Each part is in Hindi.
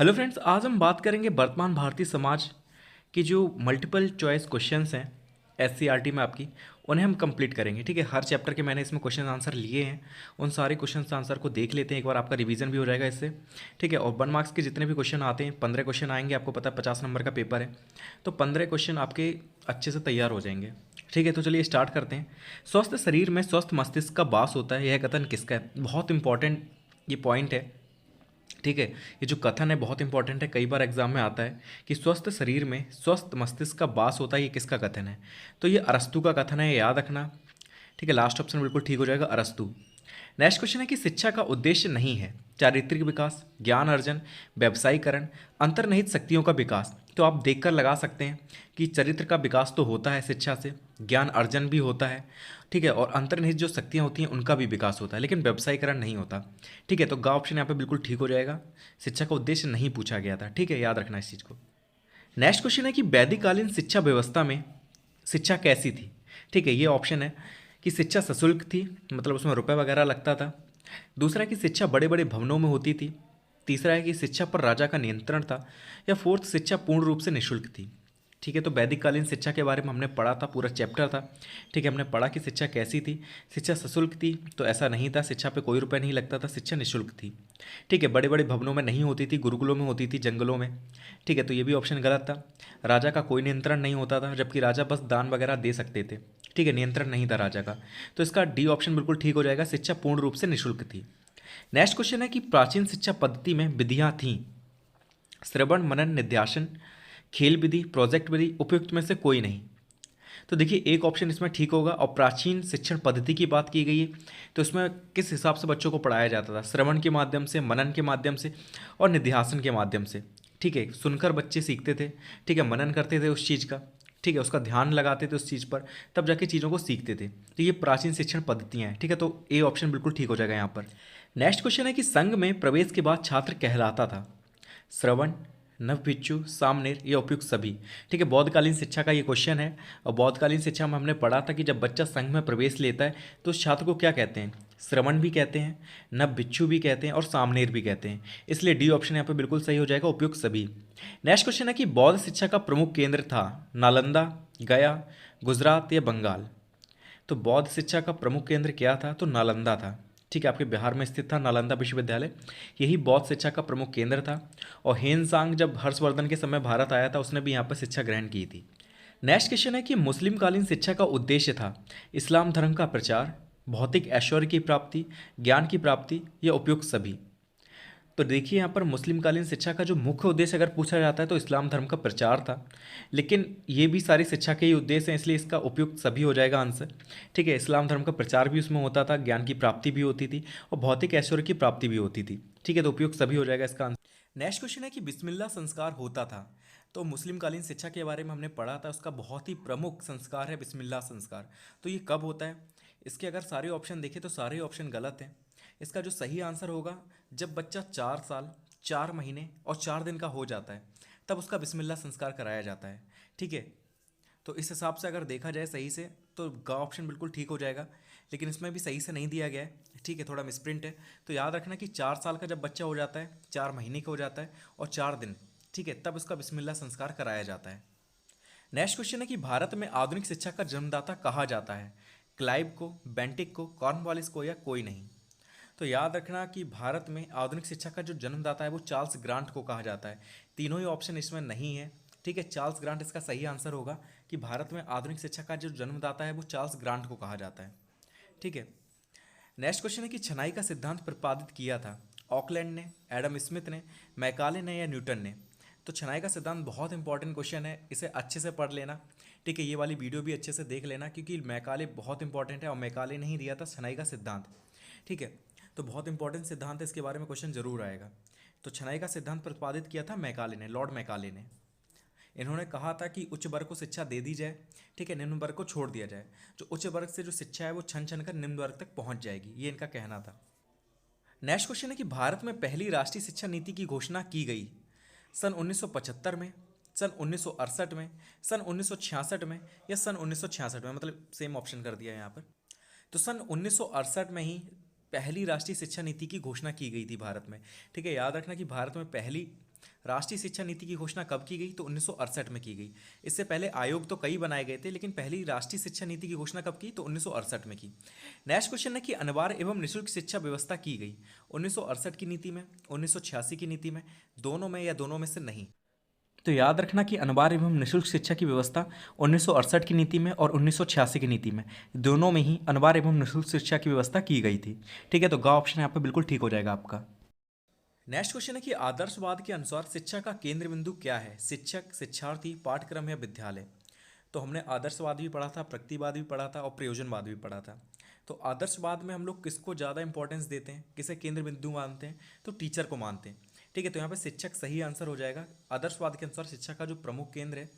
हेलो फ्रेंड्स, आज हम बात करेंगे वर्तमान भारतीय समाज की जो मल्टीपल चॉइस क्वेश्चंस हैं एससीईआरटी में आपकी, उन्हें हम कंप्लीट करेंगे। ठीक है, हर चैप्टर के मैंने इसमें क्वेश्चन आंसर लिए हैं। उन सारे क्वेश्चन आंसर को देख लेते हैं, एक बार आपका रिवीजन भी हो जाएगा इससे। ठीक है, और 1 मार्क्स के जितने भी क्वेश्चन आते हैं 15 क्वेश्चन आएंगे। आपको पता है 50 नंबर का पेपर है, तो 15 क्वेश्चन आपके अच्छे से तैयार हो जाएंगे। ठीक है, तो चलिए स्टार्ट करते हैं। स्वस्थ शरीर में स्वस्थ मस्तिष्क का वास होता है, यह कथन किसका है? बहुत इंपॉर्टेंट ये पॉइंट है। ठीक है, ये जो कथन है बहुत इंपॉर्टेंट है, कई बार एग्जाम में आता है कि स्वस्थ शरीर में स्वस्थ मस्तिष्क का वास होता है, ये किसका कथन है? तो ये अरस्तु का कथन है, ये याद रखना। ठीक है, लास्ट ऑप्शन बिल्कुल ठीक हो जाएगा, अरस्तु। नेक्स्ट क्वेश्चन है कि शिक्षा का उद्देश्य नहीं है चारित्रिक विकास, ज्ञान अर्जन, व्यवसायीकरण, अंतर्निहित शक्तियों का विकास। तो आप देखकर लगा सकते हैं कि चरित्र का विकास तो होता है शिक्षा से, ज्ञान अर्जन भी होता है। ठीक है, और अंतर्निहित जो शक्तियाँ होती हैं उनका भी विकास होता है, लेकिन व्यवसायीकरण नहीं होता। ठीक है, तो गा ऑप्शन यहाँ पे बिल्कुल ठीक हो जाएगा। शिक्षा का उद्देश्य नहीं पूछा गया था। ठीक है, याद रखना इस चीज़ को। नेक्स्ट क्वेश्चन है कि वैदिककालीन शिक्षा व्यवस्था में शिक्षा कैसी थी? ठीक है, ये ऑप्शन है कि शिक्षा सशुल्क थी, मतलब उसमें रुपए वगैरह लगता था। दूसरा है कि शिक्षा बड़े बड़े भवनों में होती थी। तीसरा है कि शिक्षा पर राजा का नियंत्रण था। या फोर्थ, शिक्षा पूर्ण रूप से निःशुल्क थी। ठीक है, तो वैदिककालीन शिक्षा के बारे में हमने पढ़ा था, पूरा चैप्टर था। ठीक है, हमने पढ़ा कि शिक्षा कैसी थी। शिक्षा सशुल्क थी, तो ऐसा नहीं था, शिक्षा पे कोई रुपए नहीं लगता था, शिक्षा निःशुल्क थी। ठीक है, बड़े बड़े भवनों में नहीं होती थी, गुरुकुलों में होती थी, जंगलों में। ठीक है, तो ये भी ऑप्शन गलत था। राजा का कोई नियंत्रण नहीं होता था, जबकि राजा बस दान वगैरह दे सकते थे। ठीक है, नियंत्रण नहीं था राजा का। तो इसका डी ऑप्शन बिल्कुल ठीक हो जाएगा, शिक्षा पूर्ण रूप से निःशुल्क थी। नेक्स्ट क्वेश्चन है कि प्राचीन शिक्षा पद्धति में विधियां थीं श्रवण मनन निध्यासन, खेल विधि, प्रोजेक्ट विधि, उपयुक्त में से कोई नहीं। तो देखिए, एक ऑप्शन इसमें ठीक होगा। और प्राचीन शिक्षण पद्धति की बात की गई है, तो इसमें किस हिसाब से बच्चों को पढ़ाया जाता था? श्रवण के माध्यम से, मनन के माध्यम से और निध्यासन के माध्यम से। ठीक है, सुनकर बच्चे सीखते थे। ठीक है, मनन करते थे उस चीज़ का। ठीक है, उसका ध्यान लगाते थे उस चीज़ पर, तब जाके चीज़ों को सीखते थे। तो ये प्राचीन शिक्षण पद्धतियाँ हैं। ठीक है, तो ए ऑप्शन बिल्कुल ठीक हो जाएगा यहाँ पर। नेक्स्ट क्वेश्चन है कि संघ में प्रवेश के बाद छात्र कहलाता था श्रवण, नवभिक्षु, सामनेर, ये उपयुक्त सभी। ठीक है, बौद्धकालीन शिक्षा का ये क्वेश्चन है। और बौद्धकालीन शिक्षा में हमने पढ़ा था कि जब बच्चा संघ में प्रवेश लेता है तो उस छात्र को क्या कहते हैं? श्रवण भी कहते हैं, नवभिक्षु भी कहते हैं और सामनेर भी कहते हैं। इसलिए डी ऑप्शन यहाँ पे बिल्कुल सही हो जाएगा, उपयुक्त सभी। नेक्स्ट क्वेश्चन है कि बौद्ध शिक्षा का प्रमुख केंद्र था नालंदा, गया, गुजरात या बंगाल। तो बौद्ध शिक्षा का प्रमुख केंद्र क्या था? तो नालंदा था। ठीक है, आपके बिहार में स्थित था नालंदा विश्वविद्यालय, यही बौद्ध शिक्षा का प्रमुख केंद्र था। और हेनसांग जब हर्षवर्धन के समय भारत आया था, उसने भी यहाँ पर शिक्षा ग्रहण की थी। नेक्स्ट क्वेश्चन है कि मुस्लिम कालीन शिक्षा का उद्देश्य था इस्लाम धर्म का प्रचार, भौतिक ऐश्वर्य की प्राप्ति, ज्ञान की प्राप्ति या उपयुक्त सभी। तो देखिए, यहाँ पर मुस्लिम कालीन शिक्षा का जो मुख्य उद्देश्य अगर पूछा जाता है तो इस्लाम धर्म का प्रचार था, लेकिन ये भी सारी शिक्षा के ही उद्देश्य हैं, इसलिए इसका उपयुक्त सभी हो जाएगा आंसर। ठीक है, इस्लाम धर्म का प्रचार भी उसमें होता था, ज्ञान की प्राप्ति भी होती थी और भौतिक ऐश्वर्य की प्राप्ति भी होती थी। ठीक है, तो उपयुक्त सभी हो जाएगा इसका आंसर। नेक्स्ट क्वेश्चन है कि बिस्मिल्लाह संस्कार होता था। तो मुस्लिम कालीन शिक्षा के बारे में हमने पढ़ा था, उसका बहुत ही प्रमुख संस्कार है बिस्मिल्लाह संस्कार। तो ये कब होता है? इसके अगर सारे ऑप्शन देखें तो सारे ऑप्शन गलत हैं। इसका जो सही आंसर होगा, जब बच्चा 4 साल 4 महीने और 4 दिन का हो जाता है, तब उसका बिस्मिल्लाह संस्कार कराया जाता है। ठीक है, तो इस हिसाब से अगर देखा जाए सही से, तो ग ऑप्शन बिल्कुल ठीक हो जाएगा, लेकिन इसमें भी सही से नहीं दिया गया है। ठीक है, थोड़ा मिसप्रिंट है। तो याद रखना कि 4 साल का जब बच्चा हो जाता है, 4 महीने का हो जाता है और 4 दिन, ठीक है, तब उसका बिस्मिल्लाह संस्कार कराया जाता है। नेक्स्ट क्वेश्चन है कि भारत में आधुनिक शिक्षा का जन्मदाता कहा जाता है क्लाइव को, बेंटिक को, कॉर्नवालिस को या कोई नहीं। तो याद रखना कि भारत में आधुनिक शिक्षा का जो जन्मदाता है वो चार्ल्स ग्रांट को कहा जाता है। तीनों ही ऑप्शन इसमें नहीं है। ठीक है, चार्ल्स ग्रांट इसका सही आंसर होगा कि भारत में आधुनिक शिक्षा का जो जन्मदाता है वो चार्ल्स ग्रांट को कहा जाता है। ठीक है, नेक्स्ट क्वेश्चन है कि छनाई का सिद्धांत प्रतिपादित किया था ऑकलैंड ने, एडम स्मिथ ने, मैकाले ने या न्यूटन ने। तो छनाई का सिद्धांत बहुत इंपॉर्टेंट क्वेश्चन है, इसे अच्छे से पढ़ लेना। ठीक है, ये वाली वीडियो भी अच्छे से देख लेना, क्योंकि मैकाले बहुत इंपॉर्टेंट है और मैकाले ने ही दिया था छनाई का सिद्धांत। ठीक है, तो बहुत इंपॉर्टेंट सिद्धांत है, इसके बारे में क्वेश्चन जरूर आएगा। तो छनाई का सिद्धांत प्रतिपादित किया था मैकाले ने, लॉर्ड मैकाले ने। इन्होंने कहा था कि उच्च वर्ग को शिक्षा दे दी जाए, ठीक है, निम्न वर्ग को छोड़ दिया जाए। जो उच्च वर्ग से जो शिक्षा है वो छन छन कर निम्न वर्ग तक पहुंच जाएगी, ये इनका कहना था। नेक्स्ट क्वेश्चन है कि भारत में पहली राष्ट्रीय शिक्षा नीति की घोषणा की गई सन 1975 में, सन 1968 में, सन 1966 में या सन 1966 में, मतलब सेम ऑप्शन कर दिया यहाँ पर। तो सन 1968 में ही पहली राष्ट्रीय शिक्षा नीति की घोषणा की गई थी भारत में। ठीक है, याद रखना कि भारत में पहली राष्ट्रीय शिक्षा नीति की घोषणा कब की गई? तो 1968 में की गई। इससे पहले आयोग तो कई बनाए गए थे, लेकिन पहली राष्ट्रीय शिक्षा नीति की घोषणा कब की? तो 1968 में की। नेक्स्ट क्वेश्चन है कि अनिवार्य एवं निःशुल्क शिक्षा व्यवस्था की गई 1968 की नीति में, 1986 की नीति में, दोनों में या दोनों में से नहीं। तो याद रखना कि अनिवार्य एवं निःशुल्क शिक्षा की व्यवस्था 1968 की नीति में और 1986 की नीति में, दोनों में ही अनिवार्य एवं निःशुल्क शिक्षा की व्यवस्था की गई थी। ठीक है, तो ग ऑप्शन यहाँ पे बिल्कुल ठीक हो जाएगा आपका। नेक्स्ट क्वेश्चन है कि आदर्शवाद के अनुसार शिक्षा का केंद्र बिंदु क्या है? शिक्षक, शिक्षार्थी, पाठ्यक्रम या विद्यालय? तो हमने आदर्शवाद भी पढ़ा था, प्रगतिवाद भी पढ़ा था और प्रयोजनवाद भी पढ़ा था। तो आदर्शवाद में हम लोग किसको ज़्यादा इंपॉर्टेंस देते हैं, किसे केंद्र बिंदु मानते हैं? तो टीचर को मानते हैं। ठीक है, तो यहाँ पे शिक्षक सही आंसर हो जाएगा। आदर्शवाद के अनुसार शिक्षा का जो प्रमुख केंद्र है,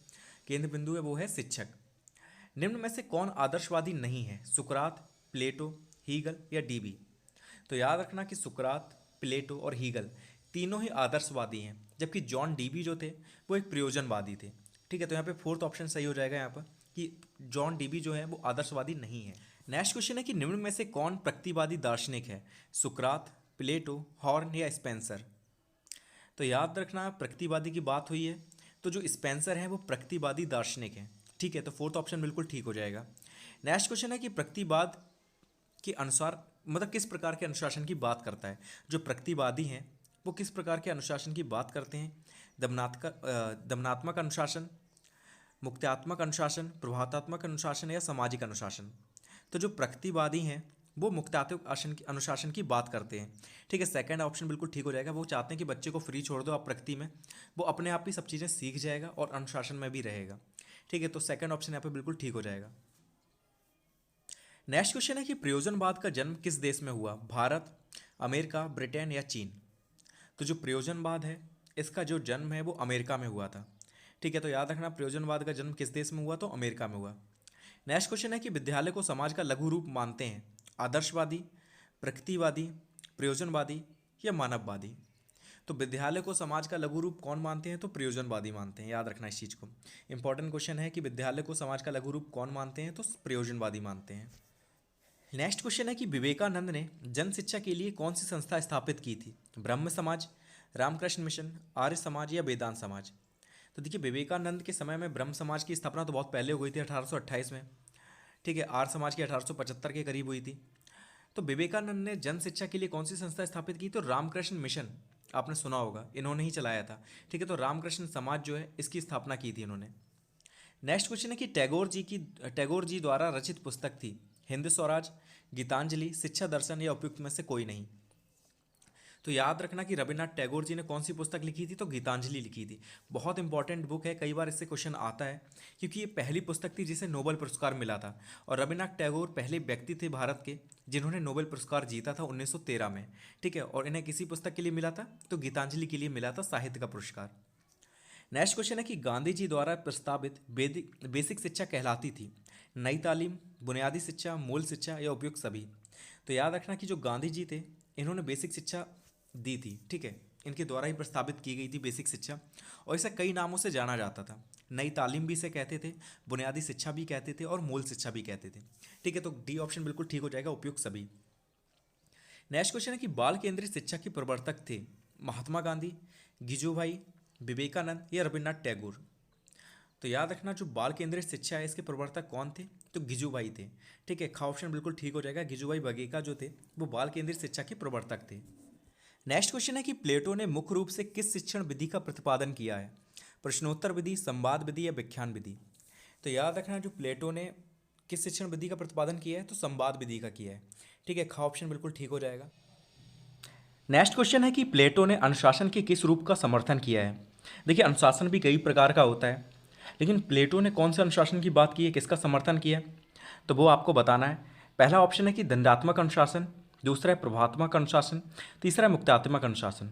केंद्र बिंदु है, वो है शिक्षक। निम्न में से कौन आदर्शवादी नहीं है? सुकरात, प्लेटो, हीगल या डीबी? तो याद रखना कि सुकरात, प्लेटो और हीगल तीनों ही आदर्शवादी हैं, जबकि जॉन डीबी जो थे वो एक प्रयोजनवादी थे। ठीक है, तो यहाँ पे फोर्थ ऑप्शन सही हो जाएगा यहाँ पर कि जॉन डीबी जो है वो आदर्शवादी नहीं है। नेक्स्ट क्वेश्चन है कि निम्न में से कौन प्रगतिवादी दार्शनिक है? सुकरात, प्लेटो, हॉर्न या स्पेंसर? तो याद रखना प्रगतिवादी की बात हुई है, तो जो स्पेंसर है वो प्रगतिवादी दार्शनिक है। ठीक है, तो फोर्थ ऑप्शन बिल्कुल ठीक हो जाएगा। नेक्स्ट क्वेश्चन है कि प्रगतिवाद के अनुसार मतलब किस प्रकार के अनुशासन की बात करता है? जो प्रगतिवादी हैं वो किस प्रकार के अनुशासन की बात करते हैं? दमनात्मक अनुशासन, मुक्त्यात्मक अनुशासन, प्रभावात्मक अनुशासन या सामाजिक अनुशासन? तो जो प्रगतिवादी हैं वो मुक्त्यात्मक अनुशासन की बात करते हैं। ठीक है, सेकंड ऑप्शन बिल्कुल ठीक हो जाएगा। वो चाहते हैं कि बच्चे को फ्री छोड़ दो आप प्रगति में, वो अपने आप ही सब चीज़ें सीख जाएगा और अनुशासन में भी रहेगा। ठीक है, तो सेकंड ऑप्शन यहाँ पे बिल्कुल ठीक हो जाएगा। नेक्स्ट क्वेश्चन है कि प्रयोजनवाद का जन्म किस देश में हुआ? भारत, अमेरिका, ब्रिटेन या चीन? तो जो प्रयोजनवाद है इसका जो जन्म है वो अमेरिका में हुआ था। ठीक है, तो याद रखना प्रयोजनवाद का जन्म किस देश में हुआ? तो अमेरिका में हुआ। नेक्स्ट क्वेश्चन है कि विद्यालय को समाज का लघु रूप मानते हैं आदर्शवादी, प्रगतिवादी, प्रयोजनवादी या मानववादी? तो विद्यालय को समाज का लघु रूप कौन मानते हैं? तो प्रयोजनवादी मानते हैं। याद रखना इस चीज़ को, इंपॉर्टेंट क्वेश्चन है कि विद्यालय को समाज का लघु रूप कौन मानते हैं? तो प्रयोजनवादी मानते हैं। नेक्स्ट क्वेश्चन है कि विवेकानंद ने जन शिक्षा के लिए कौन सी संस्था स्थापित की थी? ब्रह्म समाज, रामकृष्ण मिशन, आर्य समाज या वेदांत समाज? तो देखिए विवेकानंद के समय में ब्रह्म समाज की स्थापना तो बहुत पहले हो गई थी 1828 में। ठीक है, आर्य समाज की 1875 के करीब हुई थी। तो विवेकानंद ने जन शिक्षा के लिए कौन सी संस्था स्थापित की? तो रामकृष्ण मिशन, आपने सुना होगा, इन्होंने ही चलाया था। ठीक है, तो रामकृष्ण समाज जो है इसकी स्थापना की थी इन्होंने। नेक्स्ट क्वेश्चन है कि टैगोर जी द्वारा रचित पुस्तक थी हिंद स्वराज, गीतांजलि, शिक्षा दर्शन या उपयुक्त में से कोई नहीं? तो याद रखना कि रविन्द्रनाथ टैगोर जी ने कौन सी पुस्तक लिखी थी? तो गीतांजलि लिखी थी। बहुत इंपॉर्टेंट बुक है, कई बार इससे क्वेश्चन आता है क्योंकि ये पहली पुस्तक थी जिसे नोबेल पुरस्कार मिला था। और रविन्द्रनाथ टैगोर पहले व्यक्ति थे भारत के जिन्होंने नोबेल पुरस्कार जीता था 1913 में। ठीक है, और इन्हें किसी पुस्तक के लिए मिला था? तो गीतांजलि के लिए मिला था, साहित्य का पुरस्कार। नेक्स्ट क्वेश्चन है कि गांधी जी द्वारा प्रस्तावित बेसिक शिक्षा कहलाती थी नई तालीम, बुनियादी शिक्षा, मूल शिक्षा या उपयुक्त सभी? तो याद रखना कि जो गांधी जी थे इन्होंने बेसिक शिक्षा दी थी। ठीक है, इनके द्वारा ही प्रस्तावित की गई थी बेसिक शिक्षा, और इसे कई नामों से जाना जाता था। नई तालीम भी इसे कहते थे, बुनियादी शिक्षा भी कहते थे और मूल शिक्षा भी कहते थे। ठीक है, तो डी ऑप्शन बिल्कुल ठीक हो जाएगा, उपयुक्त सभी। नेक्स्ट क्वेश्चन है कि बाल केंद्रित शिक्षा के प्रवर्तक थे महात्मा गांधी, गिजुभाई, विवेकानंद या रविन्द्रनाथ टैगोर? तो याद रखना जो बाल केंद्रित शिक्षा है इसके प्रवर्तक कौन थे? तो गिजुभाई थे। ठीक है, खा ऑप्शन बिल्कुल ठीक हो जाएगा। गिजुभाई बघेला जो थे वो बाल केंद्रित शिक्षा के प्रवर्तक थे। नेक्स्ट क्वेश्चन है कि प्लेटो ने मुख्य रूप से किस शिक्षण विधि का प्रतिपादन किया है? प्रश्नोत्तर विधि, संवाद विधि या व्याख्यान विधि? तो याद रखना जो प्लेटो ने किस शिक्षण विधि का प्रतिपादन किया है? तो संवाद विधि का किया है। ठीक है, खा ऑप्शन बिल्कुल ठीक हो जाएगा। नेक्स्ट क्वेश्चन है कि प्लेटो ने अनुशासन के किस रूप का समर्थन किया है? देखिए अनुशासन भी कई प्रकार का होता है, लेकिन प्लेटो ने कौन से अनुशासन की बात की है, किसका समर्थन किया है, तो वो आपको बताना है। पहला ऑप्शन है कि दंडात्मक अनुशासन, दूसरा है प्रभावात्मक अनुशासन, तीसरा है मुक्त्यात्मक अनुशासन।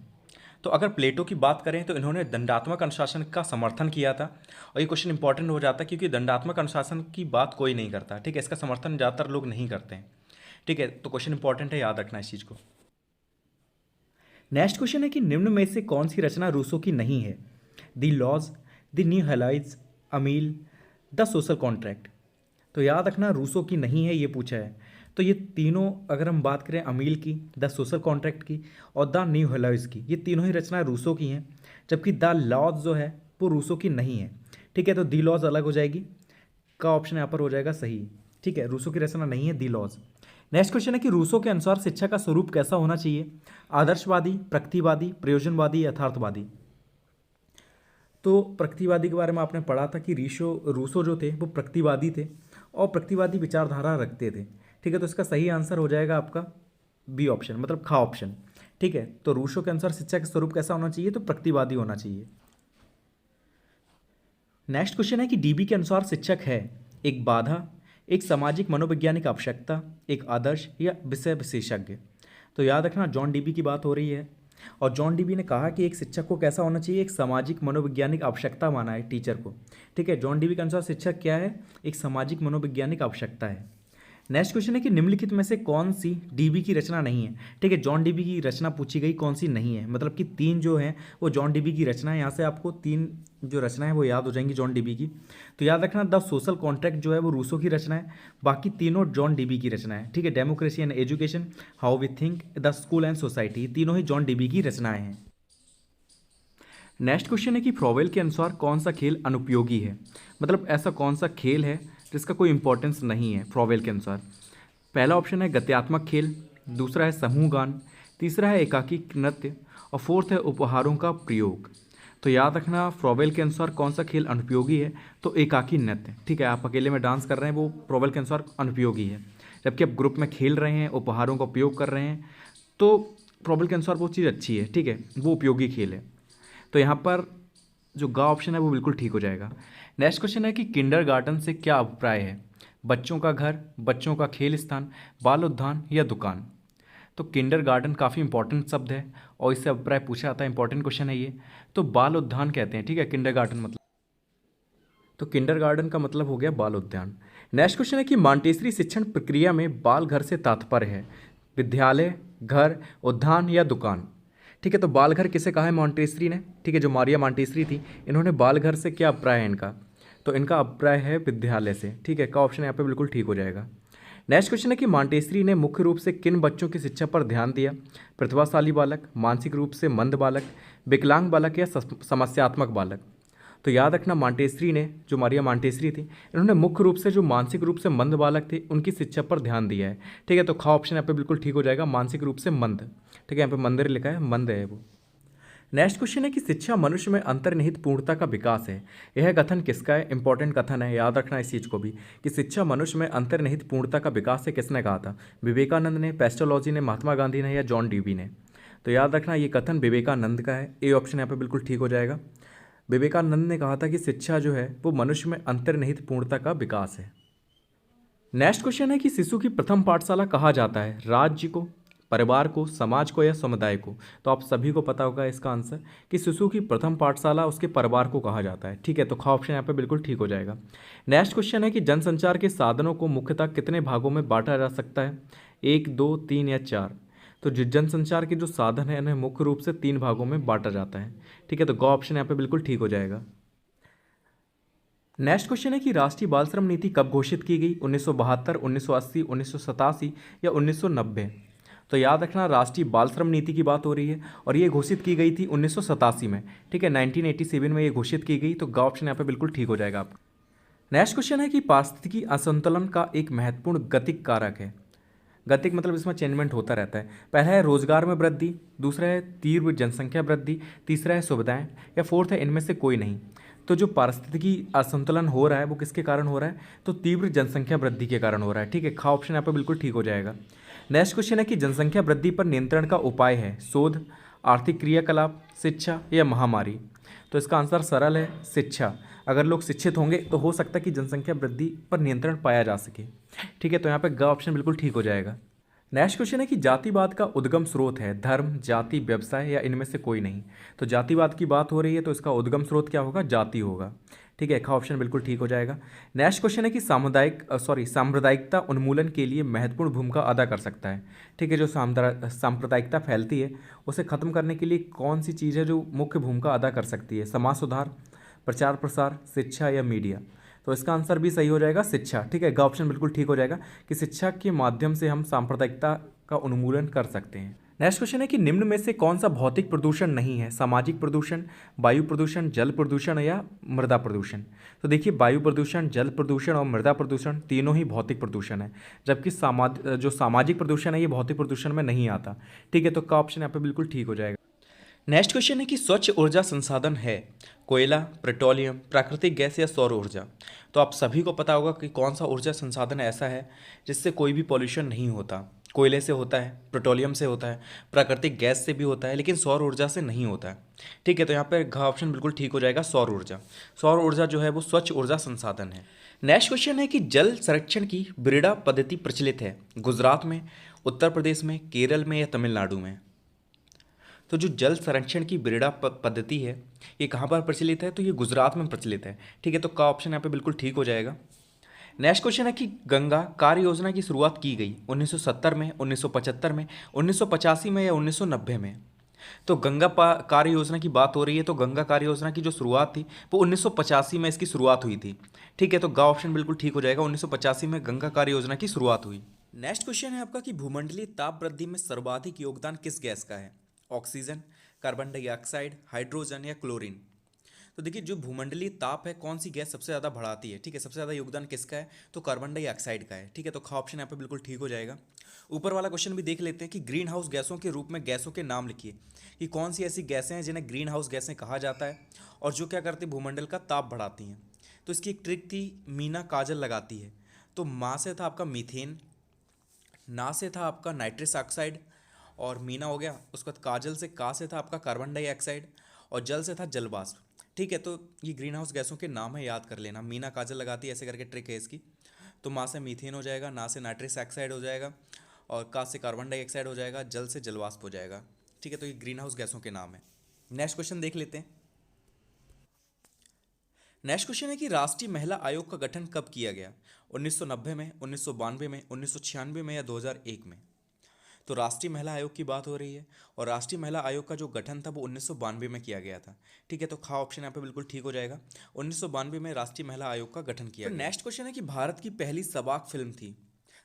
तो अगर प्लेटो की बात करें तो इन्होंने दंडात्मक अनुशासन का समर्थन किया था, और ये क्वेश्चन इंपॉर्टेंट हो जाता है क्योंकि दंडात्मक अनुशासन की बात कोई नहीं करता। ठीक है, इसका समर्थन ज़्यादातर लोग नहीं करते हैं। ठीक है, तो क्वेश्चन इंपॉर्टेंट है, याद रखना इस चीज़ को। नेक्स्ट क्वेश्चन है कि निम्न में से कौन सी रचना रूसो की नहीं है? The laws, the new Heloise, Emile, the social contract? तो याद रखना रूसो की नहीं है ये पूछा है। तो ये तीनों अगर हम बात करें अमील की, द सोशल कॉन्ट्रैक्ट की और द न्यू हेलोइस की, ये तीनों ही रचनाएं रूसो की हैं, जबकि द लॉज जो है वो रूसो की नहीं है। ठीक है, तो दी लॉज अलग हो जाएगी, का ऑप्शन यहाँ पर हो जाएगा सही। ठीक है, रूसो की रचना नहीं है दी लॉज। नेक्स्ट क्वेश्चन है कि रूसो के अनुसार शिक्षा का स्वरूप कैसा होना चाहिए? आदर्शवादी, प्रगतिवादी, प्रयोजनवादी, यथार्थवादी। तो प्रगतिवादी के बारे में आपने पढ़ा था कि रूसो जो थे वो प्रगतिवादी थे और प्रगतिवादी विचारधारा रखते थे। ठीक है, तो इसका सही आंसर हो जाएगा आपका बी ऑप्शन, मतलब खा ऑप्शन। ठीक है, तो रूसो के अनुसार शिक्षा का स्वरूप कैसा होना चाहिए? तो प्रगतिवादी होना चाहिए। नेक्स्ट क्वेश्चन है कि डीबी के अनुसार शिक्षक है एक बाधा, एक सामाजिक मनोवैज्ञानिक आवश्यकता, एक आदर्श या विषय विशेषज्ञ। तो याद रखना जॉन डीबी की बात हो रही है और जॉन डीबी ने कहा कि एक शिक्षक को कैसा होना चाहिए? एक सामाजिक मनोवैज्ञानिक आवश्यकता माना है टीचर को। ठीक है, जॉन डीबी के अनुसार शिक्षक क्या है? एक सामाजिक मनोवैज्ञानिक आवश्यकता है। नेक्स्ट क्वेश्चन है कि निम्नलिखित में से कौन सी डीबी की रचना नहीं है? ठीक है, जॉन डीबी की रचना पूछी गई, कौन सी नहीं है, मतलब कि तीन जो हैं वो जॉन डीबी की रचना है। यहाँ से आपको तीन जो रचना है वो याद हो जाएंगी जॉन डीबी की। तो याद रखना द सोशल कॉन्ट्रैक्ट जो है वो रूसो की रचना है, बाकी तीनों जॉन डीबी की रचना है। ठीक है, democracy and education, how we think, the school and society, तीनों ही जॉन डीबी की रचनाएं हैं। नेक्स्ट क्वेश्चन है कि फ्रॉवेल के अनुसार कौन सा खेल अनुपयोगी है? मतलब ऐसा कौन सा खेल है जिसका कोई इंपॉर्टेंस नहीं है फ्रॉवेल के अनुसार? पहला ऑप्शन है गत्यात्मक खेल, दूसरा है समूह गान, तीसरा है एकाकी नृत्य और फोर्थ है उपहारों का प्रयोग। तो याद रखना फ्रॉवेल के अनुसार कौन सा खेल अनुपयोगी है? तो एकाकी नृत्य। ठीक है, आप अकेले में डांस कर रहे हैं वो फ्रॉवेल के अनुसार अनुपयोगी है, जबकि आप ग्रुप में खेल रहे हैं, उपहारों का उपयोग कर रहे हैं, तो फ्रॉवेल के अनुसार वो चीज़ अच्छी है। ठीक है, वो उपयोगी खेल है। तो यहाँ पर जो गा ऑप्शन है वो बिल्कुल ठीक हो जाएगा। नेक्स्ट क्वेश्चन है कि किंडरगार्टन से क्या अभिप्राय है? बच्चों का घर, बच्चों का खेल स्थान, बाल उद्यान या दुकान। तो किंडरगार्टन काफ़ी इंपॉर्टेंट शब्द है और इससे अभिप्राय पूछा जाता है, इंपॉर्टेंट क्वेश्चन है ये। तो बाल उद्यान कहते हैं। ठीक है, किंडरगार्टन मतलब, तो किंडरगार्टन का मतलब हो गया बाल उद्यान। नेक्स्ट क्वेश्चन है कि मॉन्टेसरी शिक्षण प्रक्रिया में बाल घर से तात्पर्य है विद्यालय, घर, उद्यान या दुकान। ठीक है, तो बाल घर किसे कहा है मॉन्टेसरी ने? ठीक है, जो मारिया मॉन्टेसरी थी, इन्होंने बाल घर से क्या अभिप्राय है इनका? तो इनका अभिप्राय है विद्यालय से। ठीक है, का ऑप्शन यहाँ पे बिल्कुल ठीक हो जाएगा। नेक्स्ट क्वेश्चन है कि मॉन्टेसरी ने मुख्य रूप से किन बच्चों की शिक्षा पर ध्यान दिया? प्रतिभाशाली बालक, मानसिक रूप से मंद बालक, विकलांग बालक या समस्यात्मक बालक। तो याद रखना मॉन्टेसरी ने, जो मारिया मॉन्टेसरी थी, इन्होंने मुख्य रूप से जो मानसिक रूप से मंद बालक थे उनकी शिक्षा पर ध्यान दिया है। ठीक है, तो खा ऑप्शन यहाँ पे बिल्कुल ठीक हो जाएगा, मानसिक रूप से मंद। ठीक है, यहाँ पे मंदिर लिखा है, मंद है वो। नेक्स्ट क्वेश्चन है कि शिक्षा मनुष्य में अंतर्निहित पूर्णता का विकास है। यह कथन किसका है? इंपॉर्टेंट कथन है, याद रखना इस चीज़ को भी कि शिक्षा मनुष्य में अंतर्निहित पूर्णता का विकास है, किसने कहा था? विवेकानंद ने, पेस्टोलॉजी ने, महात्मा गांधी ने या जॉन डीवी ने। तो याद रखना ये कथन विवेकानंद का है, ए ऑप्शन यहाँ पे बिल्कुल ठीक हो जाएगा। विवेकानंद ने कहा था कि शिक्षा जो है वो मनुष्य में अंतर्निहित पूर्णता का विकास है। नेक्स्ट क्वेश्चन है कि शिशु की प्रथम पाठशाला कहा जाता है? राज्य को, परिवार को, समाज को या समुदाय को। तो आप सभी को पता होगा इसका आंसर कि शिशु की प्रथम पाठशाला उसके परिवार को कहा जाता है। ठीक है, तो खा ऑप्शन यहाँ पे बिल्कुल ठीक हो जाएगा। नेक्स्ट क्वेश्चन है कि जनसंचार के साधनों को मुख्यतः कितने भागों में बांटा जा सकता है? 1, 2, 3 या 4। तो जो जनसंचार के जो साधन है इन्हें मुख्य रूप से 3 भागों में बांटा जाता है। ठीक है, तो ग ऑप्शन यहाँ पे बिल्कुल ठीक हो जाएगा। नेक्स्ट क्वेश्चन है कि राष्ट्रीय बाल श्रम नीति कब घोषित की गई? 1972, 1980, 1987 या 1990। तो याद रखना राष्ट्रीय बाल श्रम नीति की बात हो रही है और ये घोषित की गई थी 1987 में। ठीक है, 1987 में ये घोषित की गई, तो ग ऑप्शन यहाँ पे बिल्कुल ठीक हो जाएगा आपका। नेक्स्ट क्वेश्चन है कि पारिस्थितिकी असंतुलन का एक महत्वपूर्ण गतिक कारक है। गतिक मतलब इसमें चेंजमेंट होता रहता है। पहला है रोजगार में वृद्धि, दूसरा है तीव्र जनसंख्या वृद्धि, तीसरा है सुविधाएं या फोर्थ है इनमें से कोई नहीं। तो जो पारिस्थितिकी असंतुलन हो रहा है वो किसके कारण हो रहा है? तो तीव्र जनसंख्या वृद्धि के कारण हो रहा है। ठीक है, खा ऑप्शन यहाँ पे बिल्कुल ठीक हो जाएगा। नेक्स्ट क्वेश्चन है कि जनसंख्या वृद्धि पर नियंत्रण का उपाय है? शोध, आर्थिक क्रियाकलाप, शिक्षा या महामारी। तो इसका आंसर सरल है, शिक्षा। अगर लोग शिक्षित होंगे तो हो सकता है कि जनसंख्या वृद्धि पर नियंत्रण पाया जा सके। ठीक है, तो यहाँ पे ग ऑप्शन बिल्कुल ठीक हो जाएगा। नेक्स्ट क्वेश्चन है कि जातिवाद का उद्गम स्रोत है? धर्म, जाति, व्यवसाय या इनमें से कोई नहीं। तो जातिवाद की बात हो रही है तो इसका उद्गम स्रोत क्या होगा? जाति होगा। ठीक है, खा ऑप्शन बिल्कुल ठीक हो जाएगा। नेक्स्ट क्वेश्चन है कि सांप्रदायिकता उन्मूलन के लिए महत्वपूर्ण भूमिका अदा कर सकता है? ठीक है, जो सांप्रदायिकता फैलती है उसे खत्म करने के लिए कौन सी चीज़ है जो मुख्य भूमिका अदा कर सकती है? समाज सुधार, प्रचार प्रसार, शिक्षा या मीडिया। तो इसका आंसर भी सही हो जाएगा शिक्षा, ठीक है। ग ऑप्शन बिल्कुल ठीक हो जाएगा कि शिक्षा के माध्यम से हम सांप्रदायिकता का उन्मूलन कर सकते हैं। नेक्स्ट क्वेश्चन है कि निम्न में से कौन सा भौतिक प्रदूषण नहीं है? सामाजिक प्रदूषण, वायु प्रदूषण, जल प्रदूषण या मृदा प्रदूषण। तो देखिए, वायु प्रदूषण, जल प्रदूषण और मृदा प्रदूषण तीनों ही भौतिक प्रदूषण है, जबकि जो सामाजिक प्रदूषण है ये भौतिक प्रदूषण में नहीं आता, ठीक है। तो का ऑप्शन यहाँ पे बिल्कुल ठीक हो जाएगा। नेक्स्ट क्वेश्चन है कि स्वच्छ ऊर्जा संसाधन है कोयला, पेट्रोलियम, प्राकृतिक गैस या सौर ऊर्जा। तो आप सभी को पता होगा कि कौन सा ऊर्जा संसाधन ऐसा है जिससे कोई भी पॉल्यूशन नहीं होता। कोयले से होता है, पेट्रोलियम से होता है, प्राकृतिक गैस से भी होता है, लेकिन सौर ऊर्जा से नहीं होता है, ठीक है। तो यहाँ पर घ ऑप्शन बिल्कुल ठीक हो जाएगा, सौर ऊर्जा। सौर ऊर्जा जो है वो स्वच्छ ऊर्जा संसाधन है। नेक्स्ट क्वेश्चन है कि जल संरक्षण की ब्रीडा पद्धति प्रचलित है गुजरात में, उत्तर प्रदेश में, केरल में या तमिलनाडु में। तो जो जल संरक्षण की ब्रीडा पद्धति है ये कहाँ पर प्रचलित है? तो ये गुजरात में प्रचलित है, ठीक है। तो का ऑप्शन यहाँ पे बिल्कुल ठीक हो जाएगा। नेक्स्ट क्वेश्चन है कि गंगा कार्य योजना की शुरुआत की गई 1970 में, 1975 में, 1985 में या 1990 में। तो गंगा कार्य योजना की बात हो रही है, तो गंगा कार्य योजना की जो शुरुआत थी वो 1985 में इसकी शुरुआत हुई थी, ठीक है। तो गा ऑप्शन बिल्कुल ठीक हो जाएगा, 1985 में गंगा कार्य योजना की शुरुआत हुई। नेक्स्ट क्वेश्चन है आपका कि भूमंडलीय ताप वृद्धि में सर्वाधिक योगदान किस गैस का है? ऑक्सीजन, कार्बन डाइऑक्साइड, हाइड्रोजन या क्लोरीन। तो देखिए, जो भूमंडलीय ताप है कौन सी गैस सबसे ज़्यादा बढ़ाती है, ठीक है। सबसे ज़्यादा योगदान किसका है? तो कार्बन डाइऑक्साइड का है, ठीक है। तो खा ऑप्शन यहाँ पे बिल्कुल ठीक हो जाएगा। ऊपर वाला क्वेश्चन भी देख लेते हैं कि ग्रीन हाउस गैसों के रूप में गैसों के नाम लिखिए कि कौन सी ऐसी गैसें हैं जिन्हें ग्रीन हाउस गैसें कहा जाता है और जो क्या करती है, भूमंडल का ताप बढ़ाती हैं। तो इसकी एक ट्रिक थी, मीना काजल लगाती है। तो माँ से था आपका मीथेन, ना से था आपका नाइट्रस ऑक्साइड और मीना हो गया, उसके बाद काजल से का से था आपका कार्बन डाइऑक्साइड और जल से था जलवाष्प, ठीक है। तो ये ग्रीन हाउस गैसों के नाम है, याद कर लेना। मीना काजल लगाती है, ऐसे करके ट्रिक है इसकी। तो माँ से मीथेन हो जाएगा, ना से नाइट्रस ऑक्साइड हो जाएगा और का से कार्बन डाइऑक्साइड हो जाएगा, जल से जलवाष्प हो जाएगा, ठीक है। तो ये ग्रीन हाउस गैसों के नाम है। नेक्स्ट क्वेश्चन देख लेते हैं। नेक्स्ट क्वेश्चन है कि राष्ट्रीय महिला आयोग का गठन कब किया गया? 1990 में, 1992 में, 1996 में या 2001 में। तो राष्ट्रीय महिला आयोग की बात हो रही है और राष्ट्रीय महिला आयोग का जो गठन था वो 1992 में किया गया था, ठीक है। तो खा ऑप्शन यहाँ पे बिल्कुल ठीक हो जाएगा, 1992 में राष्ट्रीय महिला आयोग का गठन किया गया। नेक्स्ट क्वेश्चन है कि भारत की पहली सबाक फिल्म थी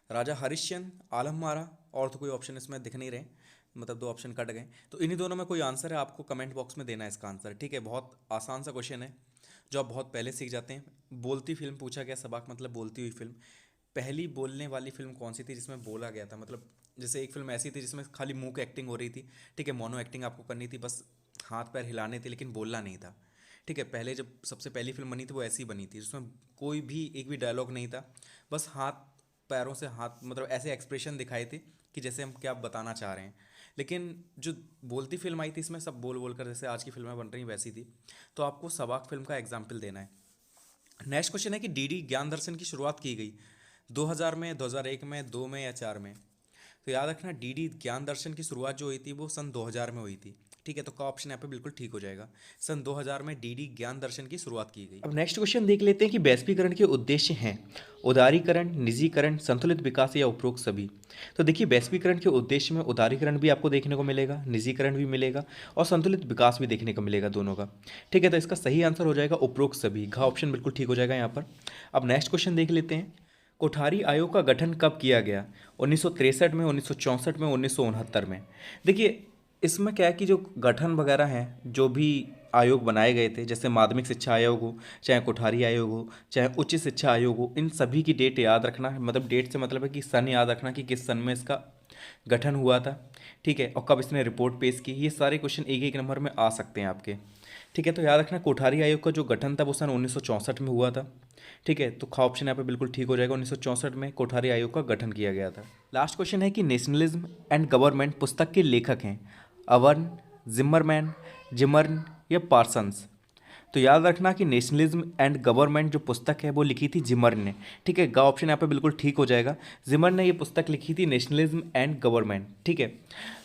राजा हरिश्चंद्र, आलम आरा, और तो कोई ऑप्शन इसमें दिख नहीं रहे, मतलब दो ऑप्शन कट गए। तो इन्हीं दोनों में कोई आंसर है, आपको कमेंट बॉक्स में देना है इसका आंसर, ठीक है। बहुत आसान सा क्वेश्चन है जो आप बहुत पहले सीख जाते हैं। बोलती फिल्म पूछा गया, सबाक मतलब बोलती हुई फिल्म। पहली बोलने वाली फिल्म कौन सी थी जिसमें बोला गया था? मतलब जैसे एक फिल्म ऐसी थी जिसमें खाली मुंह की एक्टिंग हो रही थी, ठीक है, मोनो एक्टिंग आपको करनी थी, बस हाथ पैर हिलाने थे लेकिन बोलना नहीं था, ठीक है। पहले जब सबसे पहली फिल्म बनी थी वो ऐसी बनी थी जिसमें कोई भी एक भी डायलॉग नहीं था, बस हाथ पैरों से हाथ मतलब ऐसे एक्सप्रेशन दिखाए थे कि जैसे हम क्या बताना चाह रहे हैं। लेकिन जो बोलती फिल्म आई थी इसमें सब बोल बोल कर जैसे आज की फिल्में बन रही वैसी थी। तो आपको सबाक फिल्म का एग्जाम्पल देना है। नेक्स्ट क्वेश्चन है कि डीडी ज्ञान दर्शन की शुरुआत की गई 2000 में, 2001 में, 2 में या 4 में। तो याद रखना, डीडी ज्ञान दर्शन की शुरुआत जो हुई थी वो सन 2000 में हुई थी, ठीक है। तो का ऑप्शन यहाँ पे बिल्कुल ठीक हो जाएगा, सन 2000 में डीडी ज्ञान दर्शन की शुरुआत की गई। अब नेक्स्ट क्वेश्चन देख लेते हैं कि वैश्वीकरण के उद्देश्य हैं उदारीकरण, निजीकरण, संतुलित विकास या उपरोक्त सभी। तो देखिए, वैश्वीकरण के उद्देश्य में उदारीकरण भी आपको देखने को मिलेगा, निजीकरण भी मिलेगा और संतुलित विकास भी देखने को मिलेगा, दोनों का, ठीक है। तो इसका सही आंसर हो जाएगा उपरोक्त सभी, घा ऑप्शन बिल्कुल ठीक हो जाएगा यहाँ पर। अब नेक्स्ट क्वेश्चन देख लेते हैं, कोठारी आयोग का गठन कब किया गया? 1963 में, 1964 में, 1969 में। देखिए, इसमें क्या है कि जो गठन वगैरह हैं, जो भी आयोग बनाए गए थे, जैसे माध्यमिक शिक्षा आयोग हो, चाहे कोठारी आयोग हो, चाहे उच्च शिक्षा आयोग हो, इन सभी की डेट याद रखना है। मतलब डेट से मतलब है कि सन याद रखना कि किस सन में इसका गठन हुआ था, ठीक है, और कब इसने रिपोर्ट पेश की। ये सारे क्वेश्चन एक एक नंबर में आ सकते हैं आपके, ठीक है। तो याद रखना, कोठारी आयोग का जो गठन था वो सन 1964 में हुआ था, ठीक है। तो खा ऑप्शन यहाँ पे बिल्कुल ठीक हो जाएगा, 1964 में कोठारी आयोग का गठन किया गया था। लास्ट क्वेश्चन है कि नेशनलिज्म एंड गवर्नमेंट पुस्तक के लेखक हैं अवर्न, जिमरमैन, जिमर्न या पार्सन्स। तो याद रखना कि नेशनलिज्म एंड गवर्नमेंट जो पुस्तक है वो लिखी थी जिमर्न ने, ठीक है। गा ऑप्शन यहाँ पे बिल्कुल ठीक हो जाएगा, जिमर्न ने ये पुस्तक लिखी थी नेशनलिज्म एंड गवर्नमेंट, ठीक है।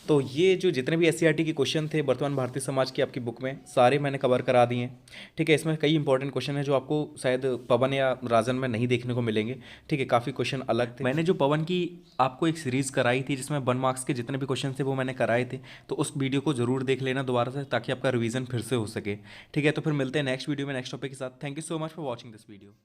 तो ये जो जितने भी एससीईआरटी के क्वेश्चन थे वर्तमान भारतीय समाज की आपकी बुक में, सारे मैंने कवर करा दिए हैं, ठीक है। इसमें कई इंपॉर्टेंट क्वेश्चन है जो आपको शायद पवन या राजन में नहीं देखने को मिलेंगे, ठीक है। काफ़ी क्वेश्चन अलग थे। मैंने जो पवन की आपको एक सीरीज़ कराई थी जिसमें 1 मार्क्स के जितने भी क्वेश्चन थे वो मैंने कराए थे, तो उस वीडियो को जरूर देख लेना दोबारा से, ताकि आपका रिवीजन फिर से हो सके, ठीक है। तो फिर मिलते हैं नेक्स्ट वीडियो में नेक्स्ट टॉपिक के साथ। Thank you so much for watching this video.